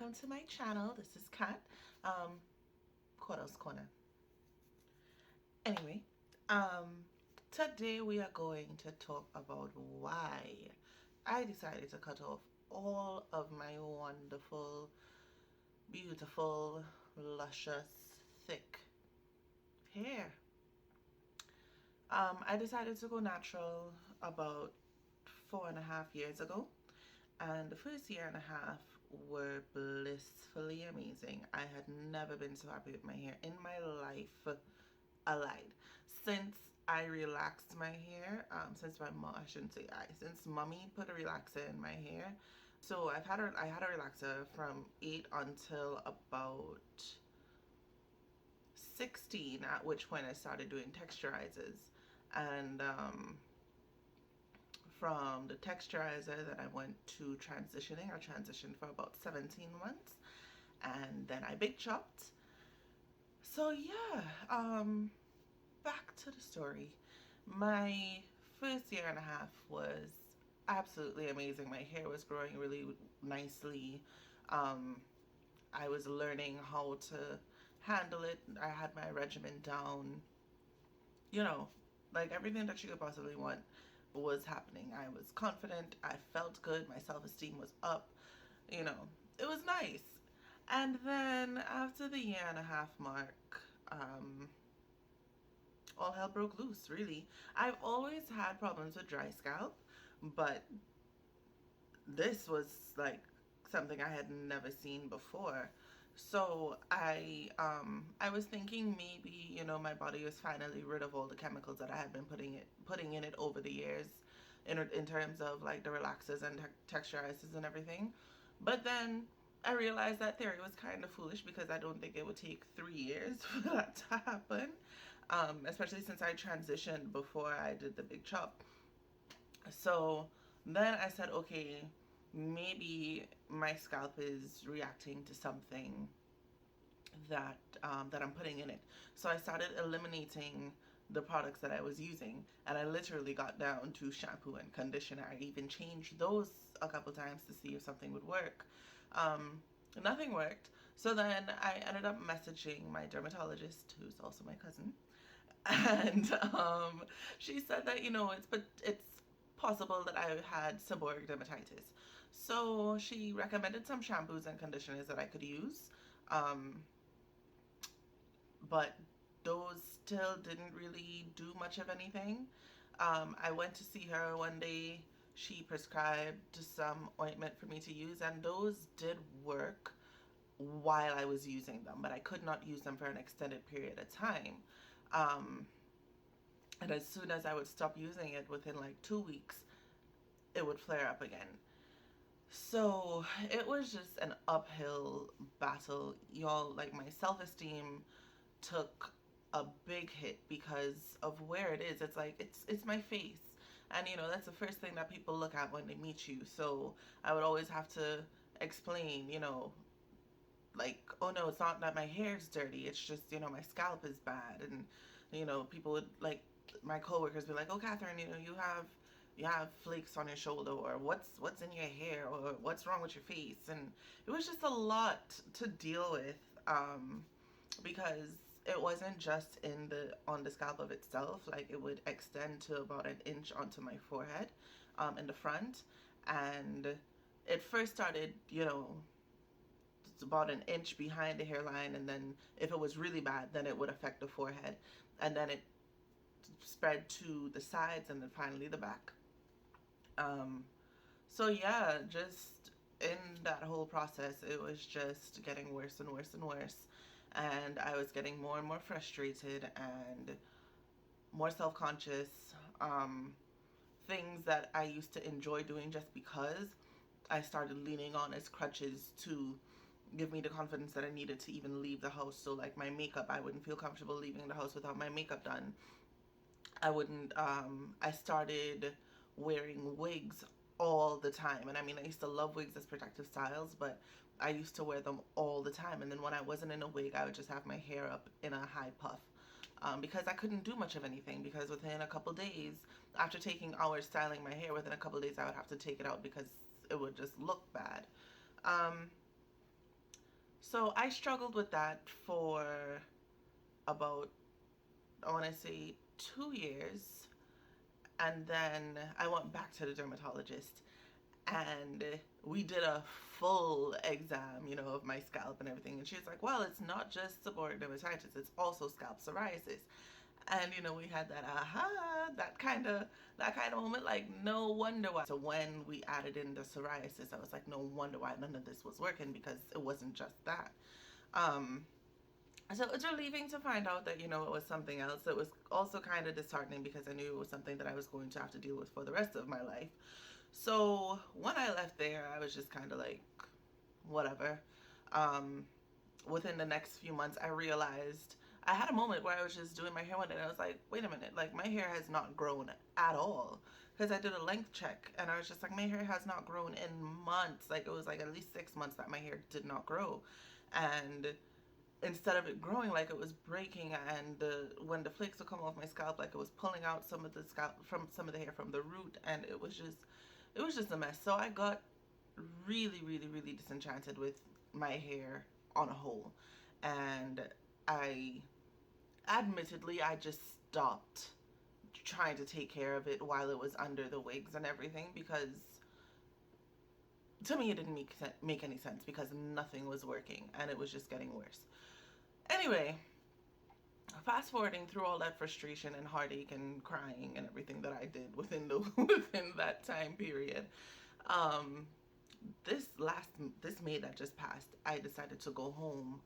welcome to my channel. This is Kat, Koda's Corner. Anyway, today we are going to talk about why I decided to cut off all of my wonderful, beautiful, luscious, thick hair. I decided to go natural about 4.5 years ago. And the first year and a half were blissfully amazing. I had never been so happy with my hair in my life. I lied. Since I relaxed my hair, since my mom, I shouldn't say since mommy put a relaxer in my hair. So I had a relaxer from 8 until about 16, at which point I started doing texturizers. And from the texturizer, then I went to transitioning. I transitioned for about 17 months, and then I big chopped. So yeah, back to the story. My first year and a half was absolutely amazing. My hair was growing really nicely. I was learning how to handle it. I had my regimen down. You know, like everything that you could possibly want was happening. I was confident. I felt good. My self-esteem was up. You know, it was nice. And then after the year and a half mark, all hell broke loose, really. I've always had problems with dry scalp, but this was like something I had never seen before. So I was thinking maybe, my body was finally rid of all the chemicals that I had been putting in it over the years, in terms of like the relaxers and texturizers and everything. But then I realized that theory was kind of foolish, because I don't think it would take 3 years for that to happen, especially since I transitioned before I did the big chop. So then I said, okay, maybe my scalp is reacting to something that I'm putting in it. So I started eliminating the products that I was using, and I literally got down to shampoo and conditioner. I even changed those a couple times to see if something would work. Nothing worked. So then I ended up messaging my dermatologist, who's also my cousin, and she said that it's possible that I had seborrheic dermatitis. So she recommended some shampoos and conditioners that I could use, but those still didn't really do much of anything. I went to see her one day. She prescribed some ointment for me to use, and those did work while I was using them, but I could not use them for an extended period of time. And as soon as I would stop using it, within like 2 weeks, it would flare up again. So it was just an uphill battle, y'all. Like, my self-esteem took a big hit because of where it is. It's like it's my face, and that's the first thing that people look at when they meet you. So I would always have to explain, like, oh no, it's not that my hair's dirty, it's just, my scalp is bad. And people would, like, my coworkers be like, oh Catherine, you have flakes on your shoulder, or what's in your hair, or what's wrong with your face. And it was just a lot to deal with, because it wasn't just on the scalp of itself. Like, it would extend to about an inch onto my forehead, in the front. And it first started, it's about an inch behind the hairline, and then if it was really bad, then it would affect the forehead, and then it spread to the sides, and then finally the back. So yeah, just in that whole process, it was just getting worse and worse and worse, and I was getting more and more frustrated and more self-conscious. Things that I used to enjoy doing just because, I started leaning on as crutches to give me the confidence that I needed to even leave the house. So like my makeup, I wouldn't feel comfortable leaving the house without my makeup done. I started wearing wigs all the time. And I mean, I used to love wigs as protective styles, but I used to wear them all the time. And then when I wasn't in a wig, I would just have my hair up in a high puff. Because I couldn't do much of anything, because within a couple days, after taking hours styling my hair, within a couple days I would have to take it out because it would just look bad. Um, So I struggled with that for about, I want to say, 2 years. And then I went back to the dermatologist, and we did a full exam, of my scalp and everything. And she was like, well, it's not just seborrheic dermatitis, it's also scalp psoriasis. And we had that that kind of moment, like, no wonder why. So when we added in the psoriasis, I was like, no wonder why none of this was working, because it wasn't just that. um so it's relieving to find out that, it was something else. It was also kind of disheartening because I knew it was something that I was going to have to deal with for the rest of my life. So when I left there, I was just kind of like, whatever. Um, Within the next few months, I realized I had a moment where I was just doing my hair one day, and I was like, wait a minute, like, my hair has not grown at all. Because I did a length check, and I was just like, my hair has not grown in months. Like, it was like at least 6 months that my hair did not grow. And instead of it growing, like, it was breaking, and when the flakes would come off my scalp, like, it was pulling out some of the scalp from some of the hair from the root, and it was just a mess. So I got really, really, really disenchanted with my hair on a whole. And I, admittedly, I just stopped trying to take care of it while it was under the wigs and everything, because to me it didn't make any sense, because nothing was working and it was just getting worse. Anyway, fast forwarding through all that frustration and heartache and crying and everything that I did within the within that time period, um, this May that just passed, I decided to go home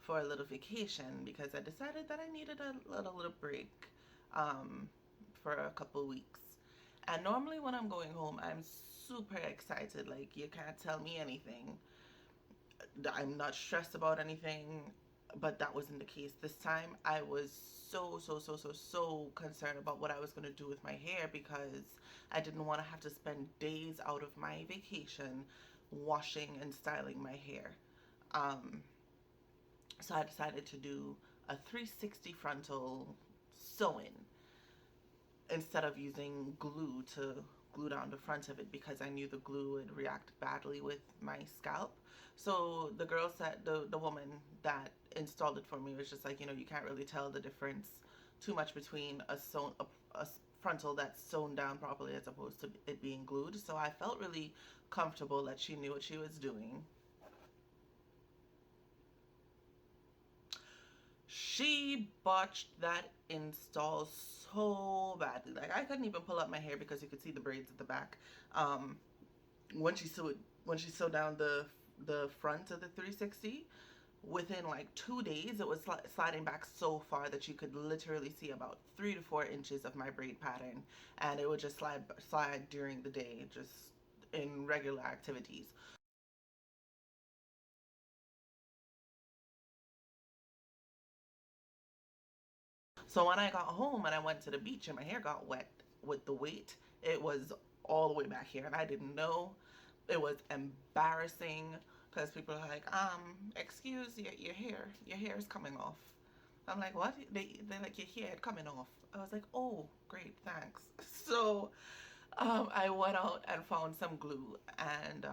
for a little vacation, because I decided that I needed a little break, um, for a couple weeks. And normally when I'm going home, I'm super excited. Like, you can't tell me anything. I'm not stressed about anything, but that wasn't the case this time. I was so, so, so, so, so concerned about what I was going to do with my hair, because I didn't want to have to spend days out of my vacation washing and styling my hair. Um, so I decided to do a 360 frontal sew-in instead of using glue to glue down the front of it, because I knew the glue would react badly with my scalp. So the girl said, the woman that installed it for me was just like, you can't really tell the difference too much between a frontal that's sewn down properly as opposed to it being glued. So I felt really comfortable that she knew what she was doing. She botched that install so badly. Like, I couldn't even pull up my hair because you could see the braids at the back. Um, when she sewed down the front of the 360, within like 2 days, it was sliding back so far that you could literally see about 3 to 4 inches of my braid pattern, and it would just slide during the day, just in regular activities. So when I got home and I went to the beach and my hair got wet with the weight, it was all the way back here, and I didn't know. It was embarrassing, because people are like, excuse your hair is coming off. I'm like, what? They're like, your hair coming off. I was like, oh, great, thanks. So I went out and found some glue, and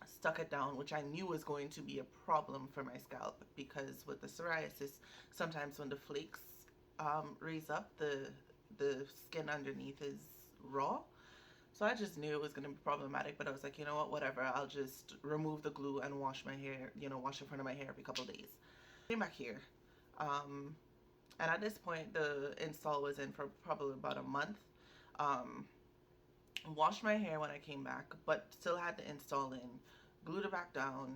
stuck it down, which I knew was going to be a problem for my scalp, because with the psoriasis, sometimes when the flakes raise up, the skin underneath is raw. So I just knew it was going to be problematic, but I was like, you know what, whatever. I'll just remove the glue and wash my hair, wash the front of my hair every couple days. Came back here. Um, and at this point, the install was in for probably about a month. Um, Washed my hair when I came back, but still had the install in, glued it back down,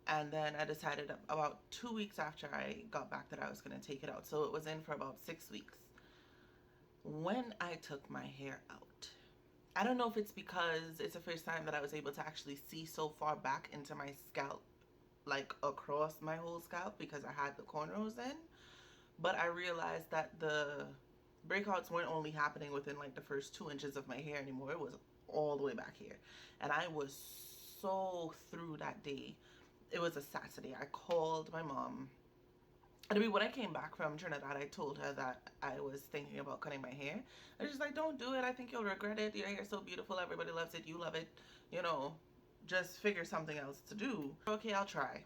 and then I decided about 2 weeks after I got back that I was going to take it out. So it was in for about 6 weeks. When I took my hair out, I don't know if it's because it's the first time that I was able to actually see so far back into my scalp, like across my whole scalp, because I had the cornrows in, but I realized that the breakouts weren't only happening within like the first 2 inches of my hair anymore. It was all the way back here. And I was so through that day. It was a Saturday. I called my mom. I mean, when I came back from Trinidad, I told her that I was thinking about cutting my hair. And she's like, don't do it. I think you'll regret it. Your hair's so beautiful. Everybody loves it. You love it. You know, just figure something else to do. Okay, I'll try.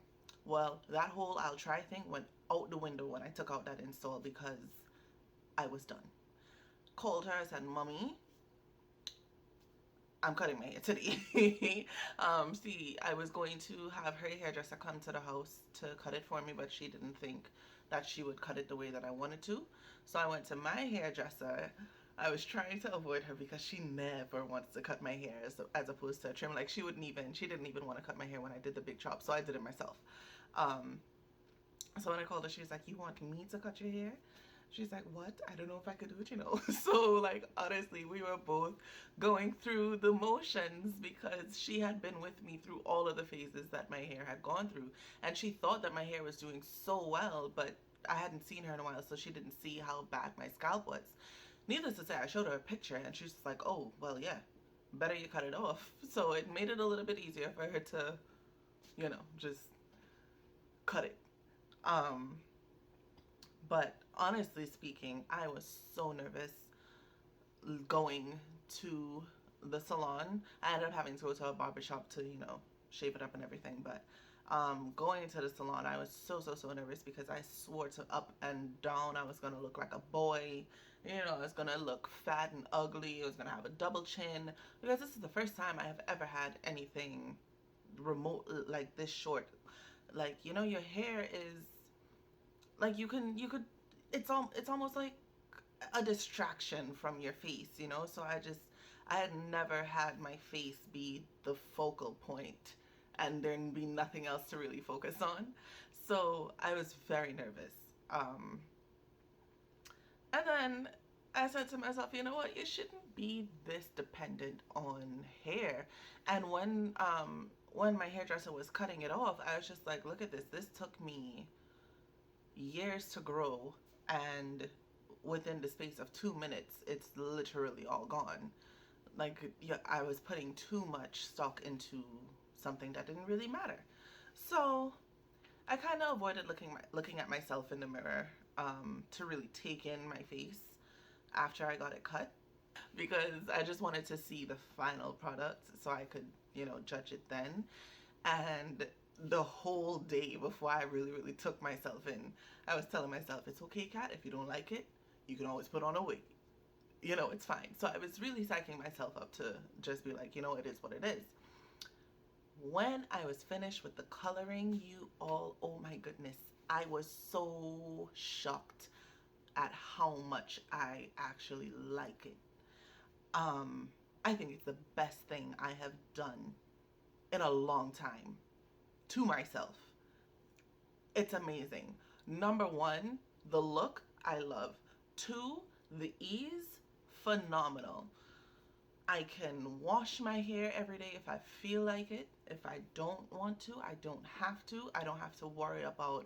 Well, that whole I'll try thing went out the window when I took out that install because I was done. Called her, I said, Mommy, I'm cutting my hair today. See, I was going to have her hairdresser come to the house to cut it for me, but she didn't think that she would cut it the way that I wanted to. So I went to my hairdresser. I was trying to avoid her because she never wants to cut my hair as opposed to a trim. Like she didn't even want to cut my hair when I did the big chop, so I did it myself. Um, so when I called her, she was like, "You want me to cut your hair?" She's like, "What? I don't know if I could do it, you know." So, like, honestly, we were both going through the motions because she had been with me through all of the phases that my hair had gone through. And she thought that my hair was doing so well, but I hadn't seen her in a while, so she didn't see how bad my scalp was. Needless to say, I showed her a picture, and she's just like, "Oh, well, yeah, better you cut it off." So it made it a little bit easier for her to, just cut it. Um, but honestly speaking, I was so nervous going to the salon. I ended up having to go to a barbershop to, shave it up and everything. But going to the salon, I was so nervous because I swore to up and down I was going to look like a boy. I was going to look fat and ugly. I was going to have a double chin. Because this is the first time I have ever had anything remote like this short. Like, your hair is like you could it's almost like a distraction from your face, so I had never had my face be the focal point and there'd be nothing else to really focus on. So I was very nervous. And then I said to myself, you know what, you shouldn't be this dependent on hair. And when my hairdresser was cutting it off, I was just like, look at this. This took me years to grow, and within the space of 2 minutes it's literally all gone. Like, yeah, I was putting too much stock into something that didn't really matter. So I kind of avoided looking at myself in the mirror to really take in my face after I got it cut, because I just wanted to see the final product so I could judge it then. And the whole day before I really took myself in, I was telling myself, it's okay, Kat, if you don't like it, you can always put on a wig. It's fine. So I was really psyching myself up to just be like, it is what it is. When I was finished with the coloring, oh my goodness, I was so shocked at how much I actually like it. I think it's the best thing I have done in a long time to myself. It's amazing. Number one, the look, I love. Two, the ease, phenomenal. I can wash my hair every day if I feel like it. If I don't want to, I don't have to. I don't have to worry about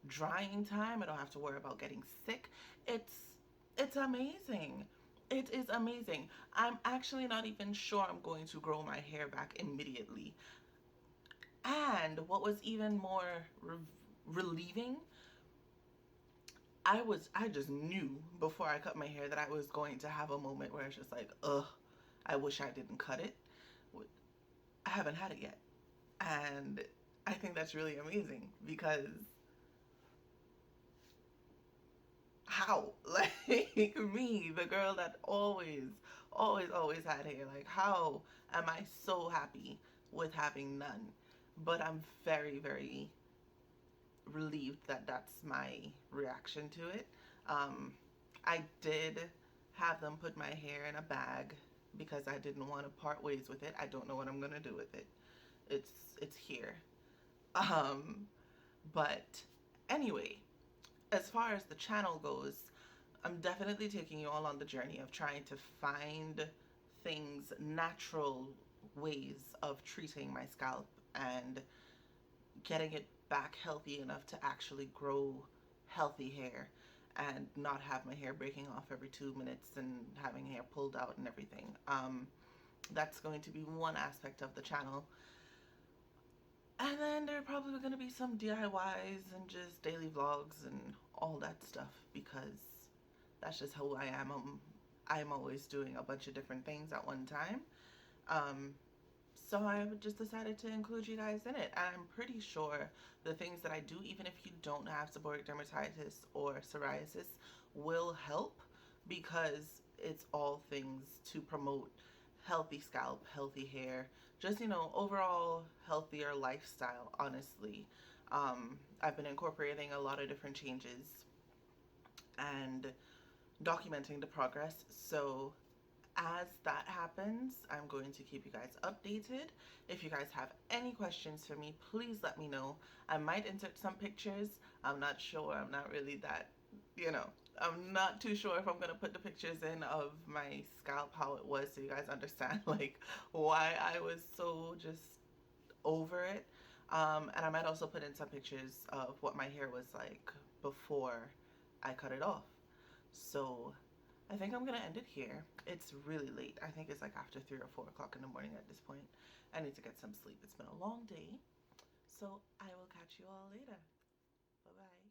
drying time. I don't have to worry about getting sick. It's amazing. It is amazing. I'm actually not even sure I'm going to grow my hair back immediately. And what was even more relieving, I just knew before I cut my hair that I was going to have a moment where it's just like, ugh, I wish I didn't cut it. I haven't had it yet. And I think that's really amazing because how? Like, me, the girl that always had hair, like, how am I so happy with having none? But I'm very relieved that that's my reaction to it. I did have them put my hair in a bag because I didn't want to part ways with it. I don't know what I'm gonna do with it. It's here. Um, but anyway, as far as the channel goes, I'm definitely taking you all on the journey of trying to find things, natural ways of treating my scalp and getting it back healthy enough to actually grow healthy hair and not have my hair breaking off every 2 minutes and having hair pulled out and everything. That's going to be one aspect of the channel. And then there are probably going to be some DIYs and just daily vlogs and all that stuff because that's just who I am. I'm always doing a bunch of different things at one time. So I just decided to include you guys in it. And I'm pretty sure the things that I do, even if you don't have seborrheic dermatitis or psoriasis, will help, because it's all things to promote healthy scalp, healthy hair, just, overall healthier lifestyle, honestly. I've been incorporating a lot of different changes and documenting the progress. So as that happens, I'm going to keep you guys updated. If you guys have any questions for me, please let me know. I might insert some pictures. I'm not sure. I'm not really that, you know, I'm not too sure if I'm going to put the pictures in of my scalp, how it was, so you guys understand, like, why I was so just over it. And I might also put in some pictures of what my hair was like before I cut it off. So I think I'm gonna end it here. It's really late. I think it's like after 3 or 4 o'clock in the morning at this point. I need to get some sleep. It's been a long day. So I will catch you all later. Bye bye.